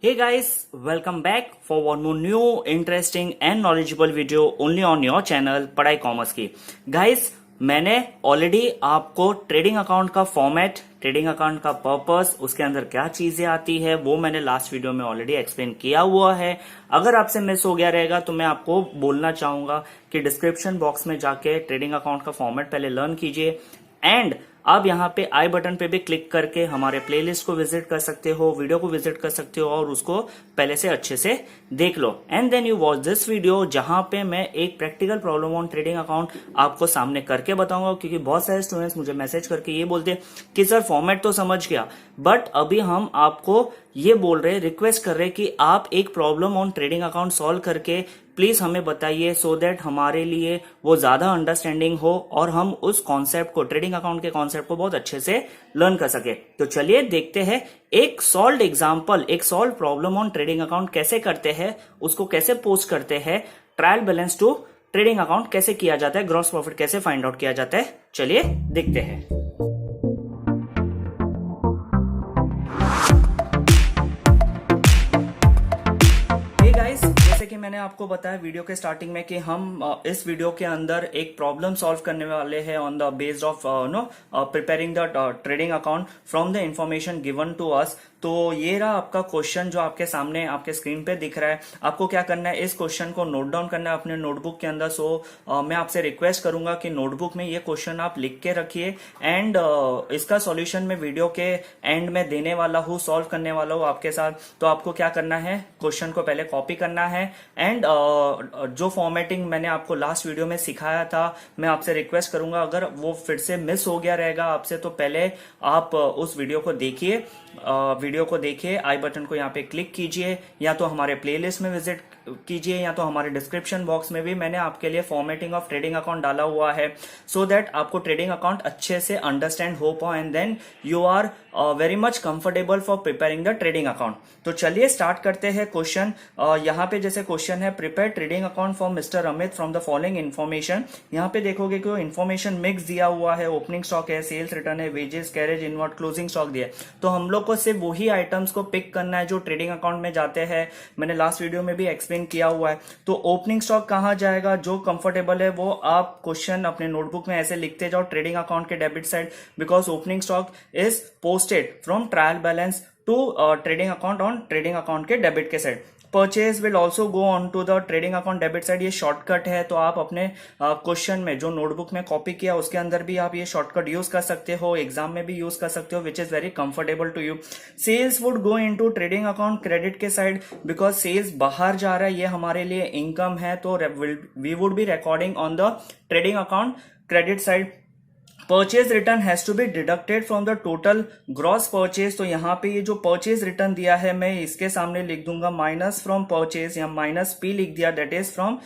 Hey guys, welcome back for one more new interesting and knowledgeable video only on your channel पढ़ाई commerce की। Guys, मैंने already आपको trading account का format, trading account का purpose, उसके अंदर क्या चीजें आती है वो मैंने लास्ट वीडियो में ऑलरेडी एक्सप्लेन किया हुआ है। अगर आपसे मिस हो गया रहेगा तो मैं आपको बोलना चाहूंगा कि डिस्क्रिप्शन बॉक्स में जाके ट्रेडिंग अकाउंट का फॉर्मेट पहले लर्न कीजिए एंड आप यहाँ पे आई बटन पे भी क्लिक करके हमारे प्लेलिस्ट को विजिट कर सकते हो, वीडियो को विजिट कर सकते हो और उसको पहले से अच्छे से देख लो and then you watch this video, जहां पे मैं एक practical problem on trading account आपको सामने करके बताऊंगा। क्योंकि बहुत सारे स्टूडेंट्स मुझे मैसेज करके ये बोलते हैं कि सर फॉर्मेट तो समझ गया, बट अभी हम आपको ये बोल रहे, रिक्वेस्ट कर रहे कि आप एक problem on trading account solve करके प्लीज हमें बताइए, सो दैट हमारे लिए वो ज्यादा अंडरस्टैंडिंग हो और हम उस कॉन्सेप्ट को, ट्रेडिंग अकाउंट के कॉन्सेप्ट को बहुत अच्छे से लर्न कर सके। तो चलिए देखते हैं एक सॉल्व एग्जांपल, एक solve problem on trading account कैसे करते हैं, उसको कैसे पोस्ट करते हैं, trial balance to trading account कैसे किया जाता है, ग्रॉस प्रॉफिट कैसे फाइंड आउट किया जाता है। चलिए देखते हैं। जैसे कि मैंने आपको बताया वीडियो के स्टार्टिंग में कि हम इस वीडियो के अंदर एक प्रॉब्लम सॉल्व करने वाले हैं on the based of preparing the trading account from the information given to us. तो ये रहा आपका क्वेश्चन जो आपके सामने आपके स्क्रीन पे दिख रहा है। आपको क्या करना है, इस क्वेश्चन को नोट डाउन करना है अपने नोटबुक के अंदर। मैं आपसे रिक्वेस्ट करूंगा कि नोटबुक में ये क्वेश्चन आप लिख के रखिए एंड इसका सॉल्यूशन मैं वीडियो के एंड में देने वाला हूँ, सॉल्व करने वाला हूँ आपके साथ। तो आपको क्या करना है, क्वेश्चन को पहले कॉपी करना है एंड जो फॉर्मेटिंग मैंने आपको लास्ट वीडियो में सिखाया था, मैं आपसे रिक्वेस्ट करूंगा अगर वो फिर से मिस हो गया रहेगा आपसे तो पहले आप उस वीडियो को देखिए, आई बटन को यहाँ पे क्लिक कीजिए, या तो हमारे प्लेलिस्ट में विजिट कीजिए या तो हमारे डिस्क्रिप्शन बॉक्स में भी मैंने आपके लिए फॉर्मेटिंग ऑफ ट्रेडिंग अकाउंट डाला हुआ है, सो दैट आपको ट्रेडिंग अकाउंट अच्छे से अंडरस्टैंड हो पाए and then you are very much comfortable for preparing the trading account. तो चलिए स्टार्ट करते हैं क्वेश्चन। यहाँ पे जैसे क्वेश्चन है, prepare trading account for Mister Amit from the following information. यहाँ पे देखोगे कि इन्फॉर्मेशन मिक्स दिया हुआ है, ओपनिंग स्टॉक है, सेल्स रिटर्न है, wages, carriage inward, closing stock दिया है। तो हम लोग को सिर्फ वही आइटम्स को पिक करना है जो ट्रेडिंग अकाउंट में जाते हैं। मैंने लास्ट वीडियो में भी एक्सप्लेन किया हुआ है। तो ओपनिंग स्टॉक कहां जाएगा, जो कंफर्टेबल है वो आप क्वेश्चन अपने नोटबुक में ऐसे लिखते जाओ, ट्रेडिंग अकाउंट के debit side, because opening stock is posted from trial balance to trading account on trading account के डेबिट के side. Purchase will also go on to the trading account debit side. ये shortcut है, तो आप अपने question में जो notebook में कॉपी किया उसके अंदर भी आप ये शॉर्टकट यूज कर सकते हो, एग्जाम में भी यूज कर सकते हो, which is very comfortable to you. Sales would go into trading account credit के साइड, बिकॉज सेल्स बाहर जा रहा है, ये हमारे लिए इनकम है, तो we would be recording on the trading account credit side. Purchase return has to be deducted from the total gross purchase. तो यहाँ पे ये जो परचेज रिटर्न दिया है मैं इसके सामने लिख दूंगा माइनस फ्रॉम परचेज, या माइनस पी लिख दिया, that is from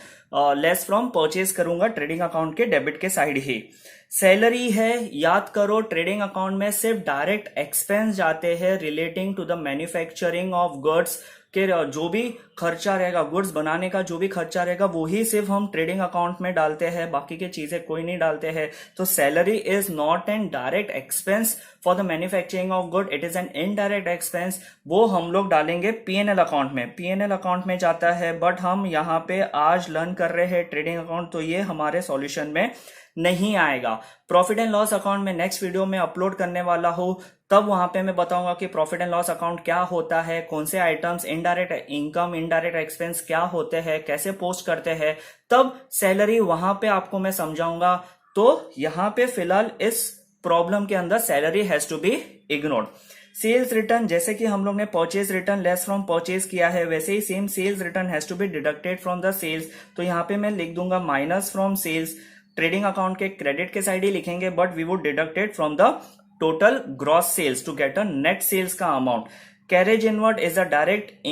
less from purchase करूंगा ट्रेडिंग अकाउंट के डेबिट के साइड ही। सैलरी है, याद करो ट्रेडिंग अकाउंट में सिर्फ डायरेक्ट एक्सपेंस जाते हैं relating to the manufacturing of goods के, जो भी खर्चा रहेगा गुड्स बनाने का, जो भी खर्चा रहेगा वो ही सिर्फ हम ट्रेडिंग अकाउंट में डालते हैं, बाकी की चीजें कोई नहीं डालते हैं। तो salary is not an direct expense for the manufacturing of good, it is an indirect expense. वो हम लोग डालेंगे पीएनएल अकाउंट में, पीएनएल अकाउंट में जाता है, बट हम यहाँ पे आज लर्न कर रहे हैं ट्रेडिंग अकाउंट, तो ये हमारे सॉल्यूशन में नहीं आएगा। प्रॉफिट एंड लॉस अकाउंट में नेक्स्ट वीडियो में अपलोड करने वाला हूं, तब वहां पे मैं बताऊंगा कि प्रॉफिट एंड लॉस अकाउंट क्या होता है, कौन से items, indirect income, indirect expense क्या होते हैं, कैसे पोस्ट करते हैं, तब सैलरी वहां पे आपको मैं समझाऊंगा। तो यहां पे फिलहाल इस प्रॉब्लम के अंदर salary has to be ignored. Sales return, जैसे कि हम लोग ने purchase return less from purchase किया है, वैसे ही same sales return has to be deducted from the sales. तो यहाँ पे मैं लिख दूंगा minus from sales, trading account के क्रेडिट के साइड ही लिखेंगे, but we would deducted from the total gross sales to get a net sales का अमाउंट। Carriage invert is a direct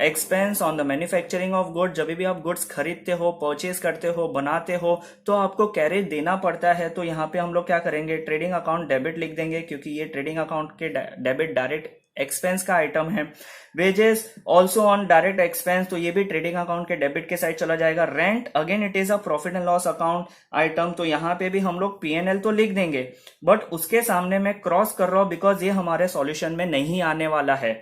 expense on the manufacturing of goods. जब भी आप goods खरीदते हो, परचेज करते हो, बनाते हो, तो आपको कैरेज देना पड़ता है। तो यहाँ पे हम लोग क्या करेंगे, ट्रेडिंग अकाउंट डेबिट लिख देंगे, क्योंकि ये ट्रेडिंग अकाउंट के डेबिट डायरेक्ट एक्सपेंस का आइटम है। Wages also on direct expense, तो ये भी ट्रेडिंग अकाउंट के डेबिट के साइड चला जाएगा। Rent again it is a profit and loss account item, तो यहाँ पे भी हम लोग पीएनएल तो लिख देंगे, बट उसके सामने मैं क्रॉस कर रहा हूं बिकॉज ये हमारे सॉल्यूशन में नहीं आने वाला है।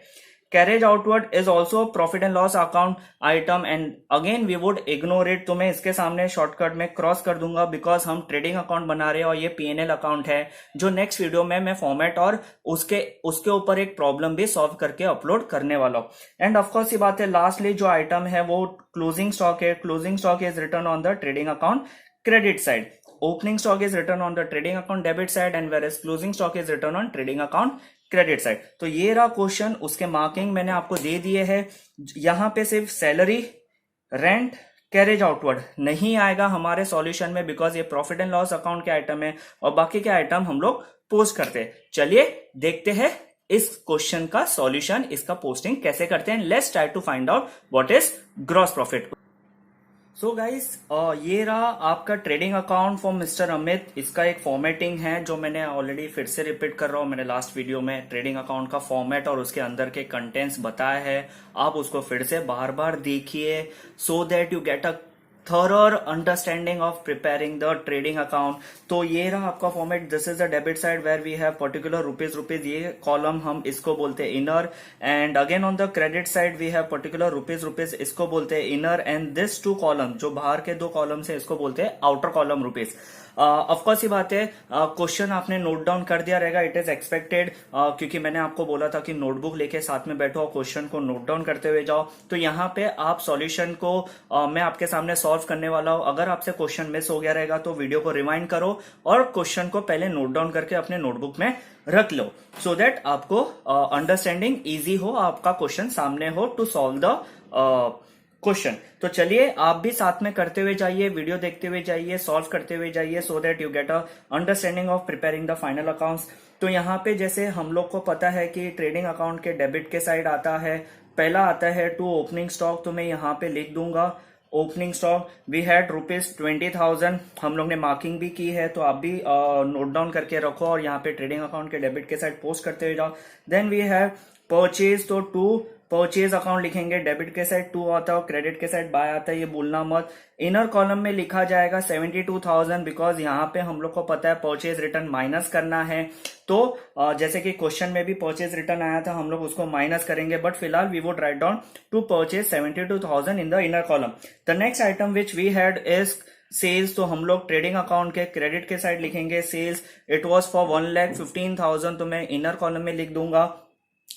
Carriage outward is also profit and loss account item and again we would ignore it. तो मैं इसके सामने शॉर्टकट में क्रॉस कर दूंगा बिकॉज हम ट्रेडिंग अकाउंट बना रहे हैं और ये पीएनएल अकाउंट है जो नेक्स्ट वीडियो में मैं फॉर्मेट और उसके ऊपर एक प्रॉब्लम भी सॉल्व करके अपलोड करने वाला हूँ। एंड ऑफकोर्स ये बात है, लास्टली जो आइटम है वो क्लोजिंग स्टॉक है। Closing stock is return on the trading account credit side, opening stock is written on the trading account debit side and whereas closing stock is written on trading account credit side. तो ये रहा question, उसके marking मैंने आपको दे दिए है। यहां पे सिर्फ सैलरी, रेंट, कैरेज आउटवर्ड नहीं आएगा हमारे सॉल्यूशन में बिकॉज ये प्रॉफिट एंड लॉस अकाउंट के आइटम है और बाकी के आइटम हम लोग पोस्ट करते हैं। चलिए देखते हैं इस क्वेश्चन का सॉल्यूशन, इसका पोस्टिंग कैसे करते हैं। Let's try to find out what is gross profit. So guys, ये रहा आपका trading account for Mister Amit. इसका एक फॉर्मेटिंग है जो मैंने ऑलरेडी फिर से रिपीट कर रहा हूं। मैंने लास्ट वीडियो में ट्रेडिंग अकाउंट का फॉर्मेट और उसके अंदर के कंटेंट्स बताया है, आप उसको फिर से बार बार देखिए so that you get a thorough understanding of preparing the trading account. तो ये रहा आपका format. This is the debit side where we have particular rupees, ये कॉलम हम इसको बोलते हैं inner. And again on the credit side we have particular rupees, इसको बोलते हैं inner. And this two column, जो बाहर के दो कॉलम है, इसको बोलते हैं आउटर कॉलम रुपीज। ऑफकोर्स ये बात है, क्वेश्चन आपने नोट डाउन कर दिया रहेगा, इट इज एक्सपेक्टेड, क्योंकि मैंने आपको बोला था कि नोटबुक लेके साथ में बैठो और क्वेश्चन को नोट डाउन करते हुए जाओ। तो यहाँ पे आप सॉल्यूशन को मैं आपके सामने सॉल्व करने वाला हूं। अगर आपसे क्वेश्चन मिस हो गया रहेगा तो वीडियो को रिवाइंड करो और क्वेश्चन को पहले नोट डाउन करके अपने नोटबुक में रख लो सो दैट आपको अंडरस्टैंडिंग इजी हो, आपका क्वेश्चन सामने हो टू सॉल्व द क्वेश्चन। तो चलिए आप भी साथ में करते हुए जाइए, वीडियो देखते हुए जाइए, सॉल्व करते हुए जाइए सो that you get a understanding of preparing the final accounts. तो यहाँ पे जैसे हम लोग को पता है कि ट्रेडिंग अकाउंट के डेबिट के साइड आता है, पहला आता है टू ओपनिंग स्टॉक। तो मैं यहाँ पे लिख दूंगा ओपनिंग स्टॉक वी हैड ₹20,000। हम लोग ने मार्किंग भी की है तो आप भी नोट डाउन करके रखो और यहाँ पे ट्रेडिंग अकाउंट के डेबिट के साइड पोस्ट करते हुए जाओ। देन वी हैव परचेज, तो टू परचेज अकाउंट लिखेंगे, डेबिट के साइड टू आता है और क्रेडिट के साइड बाय आता है, ये भूलना मत। इनर कॉलम में लिखा जाएगा 72,000 बिकॉज यहाँ पे हम लोग को पता है परचेज रिटर्न माइनस करना है। तो जैसे कि क्वेश्चन में भी परचेज रिटर्न आया था, हम लोग उसको माइनस करेंगे, बट फिलहाल we would write down to purchase 72,000 in the inner column. The next item which we had is sales. तो हम लोग ट्रेडिंग अकाउंट के क्रेडिट के साइड लिखेंगे सेल्स, इट वॉज फॉर 1,15,000। तो मैं इनर कॉलम में लिख दूंगा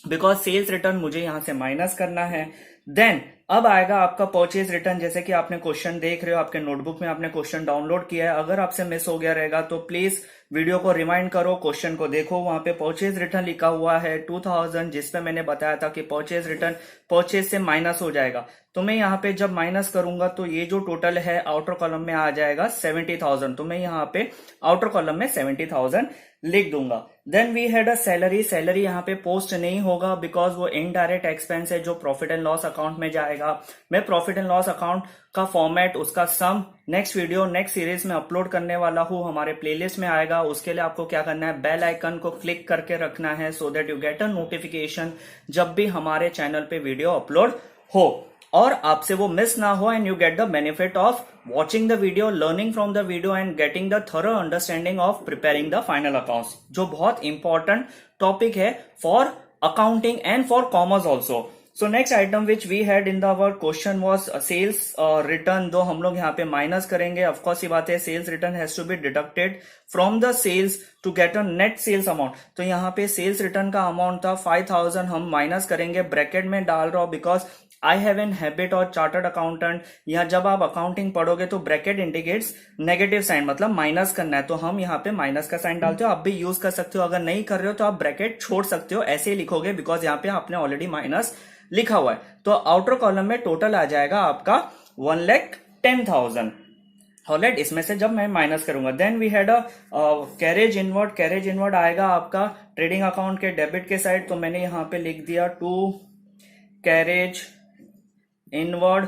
बिकॉज सेल्स रिटर्न मुझे यहां से माइनस करना है। देन अब आएगा आपका परचेज रिटर्न। जैसे कि आपने क्वेश्चन देख रहे हो, आपके नोटबुक में आपने क्वेश्चन डाउनलोड किया है, अगर आपसे मिस हो गया रहेगा तो प्लीज वीडियो को रिमाइंड करो, क्वेश्चन को देखो, वहां पे परचेज रिटर्न लिखा हुआ है 2000, जिसपे मैंने बताया था कि परचेज रिटर्न परचेज से माइनस हो जाएगा। तो मैं यहाँ पे जब माइनस करूंगा तो ये जो टोटल है आउटर कॉलम में आ जाएगा 70,000। तो मैं यहाँ पे आउटर कॉलम में 70,000 लिख दूंगा। Then we had a salary. Salary यहाँ पे पोस्ट नहीं होगा बिकॉज वो इनडायरेक्ट एक्सपेंस है जो प्रॉफिट एंड लॉस अकाउंट में जाएगा। मैं प्रॉफिट एंड लॉस अकाउंट का फॉर्मेट, उसका सम नेक्स्ट वीडियो नेक्स्ट सीरीज में अपलोड करने वाला हूं, हमारे प्लेलिस्ट में आएगा। उसके लिए आपको क्या करना है, बेल आइकन को क्लिक करके रखना है so that you get a notification जब भी हमारे चैनल पे वीडियो अपलोड हो और आपसे वो मिस ना हो and you get the benefit of watching the video, learning from the video and getting the thorough understanding of preparing the final accounts, जो बहुत इंपॉर्टेंट टॉपिक है for accounting and for commerce also. So next item which we had in the our question was sales return। दो हम लोग यहाँ पे minus करेंगे। Of course ये बात है, sales return has to be deducted from the sales to get a net sales amount. तो यहाँ पे सेल्स रिटर्न का अमाउंट था 5,000, हम माइनस करेंगे, ब्रैकेट में डाल रहा हूं because I have an habit और चार्टर्ड अकाउंटेंट, यहाँ जब आप अकाउंटिंग पढ़ोगे तो ब्रैकेट इंडिकेट्स नेगेटिव साइन, मतलब माइनस करना है। तो हम यहाँ पे माइनस का साइन डालते हो, आप भी यूज कर सकते हो। अगर नहीं कर रहे हो तो आप ब्रैकेट छोड़ सकते हो, ऐसे ही लिखोगे बिकॉज यहाँ पे आपने ऑलरेडी माइनस लिखा हुआ है। तो आउटर कॉलम में टोटल आ जाएगा आपका 1,10,000। ऑलराइट, इसमें से जब मैं माइनस करूंगा then we had a carriage inward. Carriage inward आएगा आपका ट्रेडिंग अकाउंट के डेबिट के साइड। तो मैंने यहां पे लिख दिया to carriage inward.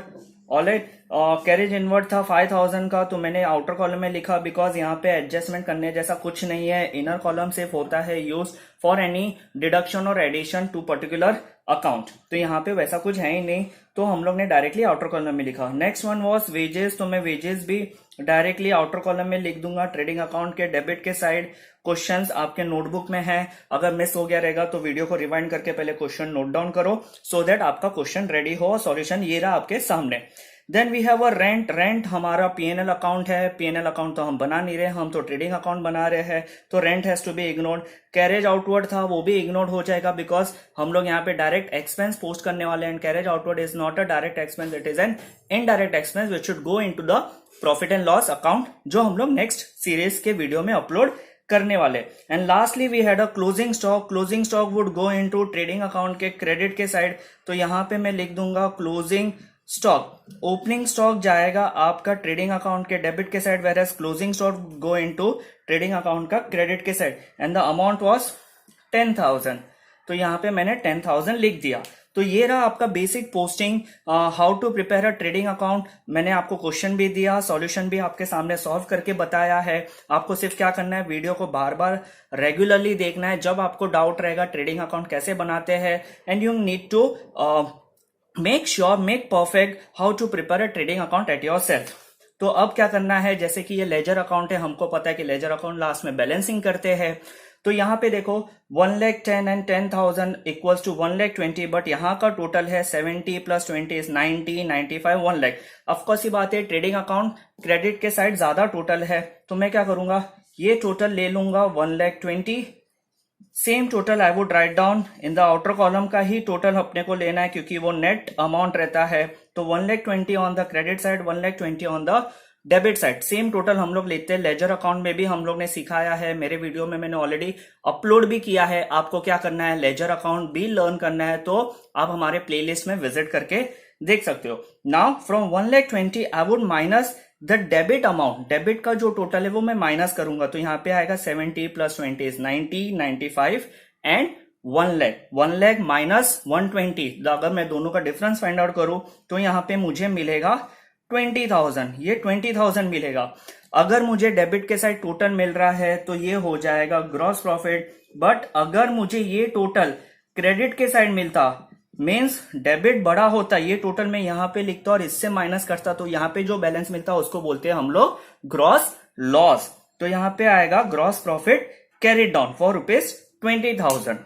Alright, carriage inward था 5,000 का, तो मैंने आउटर कॉलम में लिखा बिकॉज यहाँ पे एडजस्टमेंट करने जैसा कुछ नहीं है। इनर कॉलम सिर्फ होता है यूज फॉर एनी डिडक्शन और एडिशन टू पर्टिकुलर अकाउंट, तो यहाँ पे वैसा कुछ है ही नहीं, तो हम लोग ने डायरेक्टली आउटर कॉलम में लिखा। Next one was wages. तो मैं वेजेस भी डायरेक्टली आउटर कॉलम में लिख दूंगा ट्रेडिंग अकाउंट के डेबिट के साइड। क्वेश्चंस आपके नोटबुक में है, अगर मिस हो गया रहेगा तो वीडियो को रिवाइंड करके पहले क्वेश्चन नोट डाउन करो सो दैट आपका क्वेश्चन रेडी हो और सॉल्यूशन ये रहा आपके सामने। Then we have a rent. Rent हमारा पीएनएल अकाउंट है, पीएनएल अकाउंट तो हम बना नहीं रहे, हम तो ट्रेडिंग अकाउंट बना रहे हैं, तो rent has to be ignored. Carriage outward था वो भी इग्नोर हो जाएगा बिकॉज हम लोग यहाँ पे डायरेक्ट एक्सपेंस पोस्ट करने वाले हैं। Carriage outward is not a direct expense, it is an indirect expense which should go into the profit and loss account, जो हम लोग नेक्स्ट सीरीज के वीडियो में अपलोड करने वाले। And lastly we had a closing stock. Closing stock would go into trading account के credit के side, तो यहाँ पे मैं लिख दूंगा क्लोजिंग स्टॉक। ओपनिंग स्टॉक जाएगा आपका ट्रेडिंग अकाउंट के डेबिट के side, whereas closing stock go into trading account का क्रेडिट के side. And the amount was 10,000, तो यहाँ पे मैंने 10,000 लिख दिया। तो ये रहा आपका basic posting, how to prepare a trading account. मैंने आपको क्वेश्चन भी दिया, सॉल्यूशन भी आपके सामने सॉल्व करके बताया है। आपको सिर्फ क्या करना है, वीडियो को बार बार रेगुलरली देखना है। जब आपको डाउट रहेगा ट्रेडिंग अकाउंट कैसे बनाते हैं, and you need to make sure, make perfect how to prepare a trading account at yourself. तो अब क्या करना है, जैसे कि ये लेजर अकाउंट है, हमको पता है कि लेजर अकाउंट लास्ट में बैलेंसिंग करते हैं। तो यहाँ पे देखो 1,10,000 एंड 10,000 इक्वल्स टू 1,20,000, बट यहाँ का टोटल है 70 प्लस 20 इज 90, 95, 1 लाख। ऑफकोर्स ये बात है, ट्रेडिंग अकाउंट क्रेडिट के साइड ज्यादा टोटल है, तो मैं क्या करूंगा, ये टोटल ले लूंगा 1,20,000। Same total I would write down in the outer column का ही टोटल अपने को लेना है, क्योंकि वो नेट अमाउंट रहता है। तो 1,20,000 on the credit side, 1,20,000 on the debit side. Same total हम लोग लेते हैं। लेजर अकाउंट में भी हम लोग ने सिखाया है, मेरे वीडियो में मैंने ऑलरेडी अपलोड भी किया है। आपको क्या करना है, लेजर अकाउंट भी लर्न करना है तो आप हमारे प्लेलिस्ट में विजिट करके देख सकते हो। Now from 1,20,000 I would minus the debit amount. Debit का जो टोटल है वो मैं माइनस करूंगा, तो यहाँ पे आएगा 70 plus 20 is 90, 95 and 1 lakh. 1 lakh minus 120, अगर मैं दोनों का डिफरेंस फाइंड आउट करूं तो यहाँ पे मुझे मिलेगा 20,000। ये 20,000 मिलेगा। अगर मुझे डेबिट के साइड टोटल मिल रहा है तो ये हो जाएगा ग्रॉस प्रॉफिट, बट अगर मुझे ये टोटल क्रेडिट के साइड मिलता, मीन्स डेबिट बड़ा होता, ये टोटल मैं यहाँ पे लिखता और इससे माइनस करता, तो यहाँ पे जो बैलेंस मिलता उसको बोलते हैं हम लोग ग्रॉस लॉस। तो यहाँ पे आएगा gross profit carried down for ₹20,000।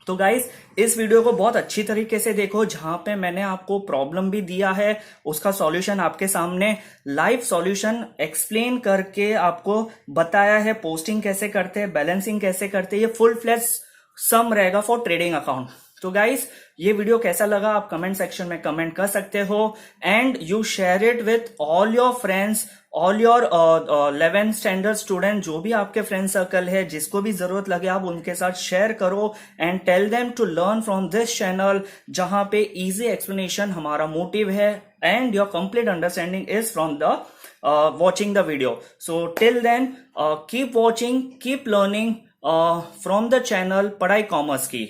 तो गाइस इस वीडियो को बहुत अच्छी तरीके से देखो, जहां पे मैंने आपको प्रॉब्लम भी दिया है, उसका सॉल्यूशन आपके सामने लाइव सॉल्यूशन एक्सप्लेन करके आपको बताया है। पोस्टिंग कैसे करते हैं, बैलेंसिंग कैसे करते हैं, ये फुल फ्लैश सम रहेगा फॉर ट्रेडिंग अकाउंट। तो गाइस ये वीडियो कैसा लगा आप कमेंट सेक्शन में कमेंट कर सकते हो, and you share it with all your friends, all your 11th standard student, जो भी आपके फ्रेंड सर्कल है, जिसको भी जरूरत लगे आप उनके साथ शेयर करो and tell them to learn from this channel, जहां पे इजी एक्सप्लेनेशन हमारा मोटिव है and your complete understanding is from the watching the video. So till then keep watching, keep learning from the channel Padhai Commerce Ki.